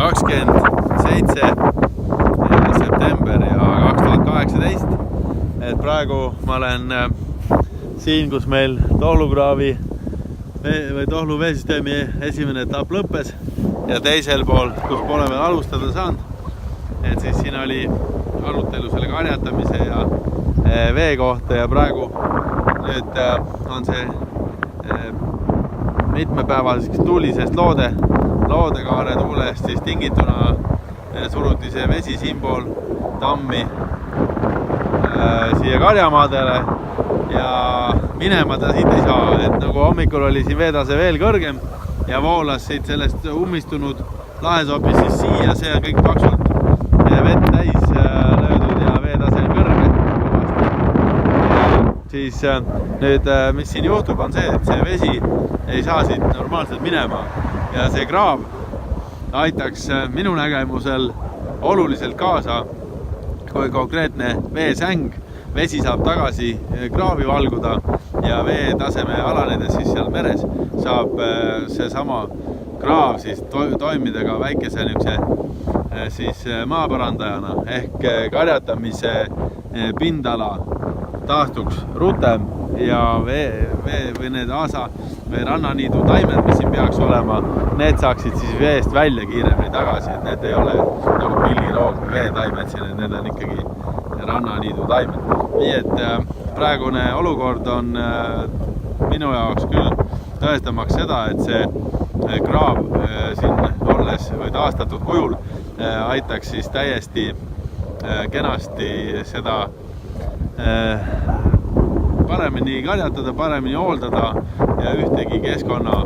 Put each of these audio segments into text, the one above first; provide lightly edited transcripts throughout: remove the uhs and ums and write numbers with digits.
27. september ja 2018. Et praegu ma olen siin, kus meil Tohlukraavi või Tohlu veesüsteemi esimene etapp lõppes ja teisel pool, kus pole veel alustada saanud. Et siis siin oli arutelu selle karjatamise ja vee kohta ja praegu nüüd on see mitmepäevaliseks tuulisest loodekaare tuulest siis tingituna suruti see vesi siinpool tammi siia karjamaadele ja minema ta siit ei saa, et nagu hommikul oli siin veetase veel kõrgem ja voolas siit sellest ummistunud lahesopis siis siia, see on kõik paksult vett täis löödud ja veetase on kõrge. Siis nüüd, mis siin juhtub, on see, et see vesi ei saa siit normaalselt minema ja see kraav aitaks minu nägemusel oluliselt kaasa, kui konkreetne veesäng, vesi saab tagasi kraavi valguda ja vee taseme alanedes siis seal meres saab seesama kraav siis toimida ka väikese siis maaparandajana ehk karjatamise pindala taastuks rutem ja või need aasa või rannaniidu taimed, mis siin peaks olema, need saaksid siis veest välja kiiremini tagasi, et need ei ole nagu pilliroog või veetaimed siin, et need on ikkagi rannaniidu taimed. Nii et praegune olukord on minu jaoks küll tõestamaks seda, et see kraav siin olles või taastatud kujul aitaks siis täiesti kenasti seda paremini karjatada, paremini hooldada ja ühtegi keskkonna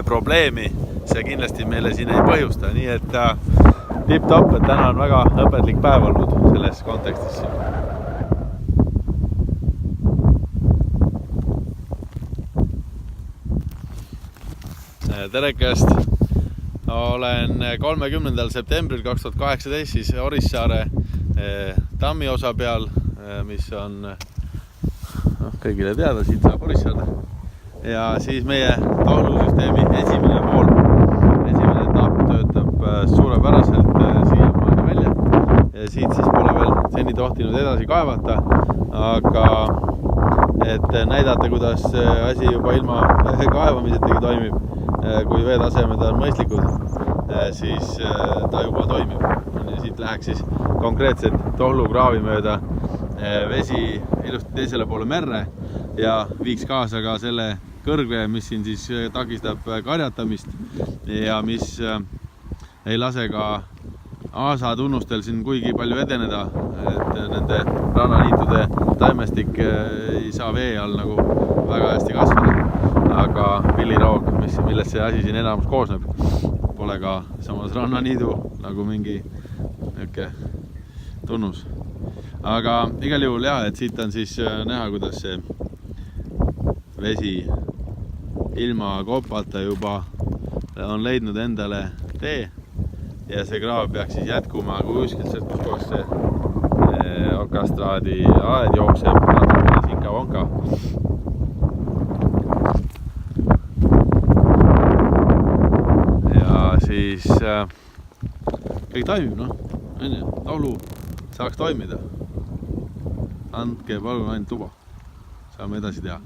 probleemi see kindlasti meile siin ei põhjusta. Nii et tipp-topp, et täna on väga õpetlik päev olnud selles kontekstis siin. Terekast olen 30. septembril 2018 siis Orissaare tammi osa peal, mis on kõigile teada, siit saab Orissaarde. Ja siis meie Tohlusüsteemi esimene pool, esimene etapp töötab suurepäraselt siiamaani välja. Ja siit siis pole veel seni tohtinud edasi kaevata, aga et näidata, kuidas asi juba ilma kaevamisetegi toimib, kui veetasemed on mõistlikud, siis ta juba toimib. Ja siit läheks siis konkreetselt Tohlukraavi mööda vesi ilusti teisele poole merre ja viiks kaasa ka selle kõrgvee, mis siin siis takistab karjatamist ja mis ei lase ka aasa tunnustel siin kuigi palju edeneda, et nende rannaniitude taimestik ei saa vee all nagu väga hästi kasvada, aga pilliroog, millest see asi siin enamus koosneb, pole ka samas rannaniidu nagu mingi tunnus. Aga igal juhul jah, et siit on siis näha, kuidas see vesi ilma kopata juba on leidnud endale tee ja see kraav peaks siis jätkuma kuskilt sealt, kus koos see okastraadi aed jookseb, natukene sinka-vonka. Ja siis kõik toimib, Tohlu saaks toimida. Andke palun ainult luba, saame edasi teha.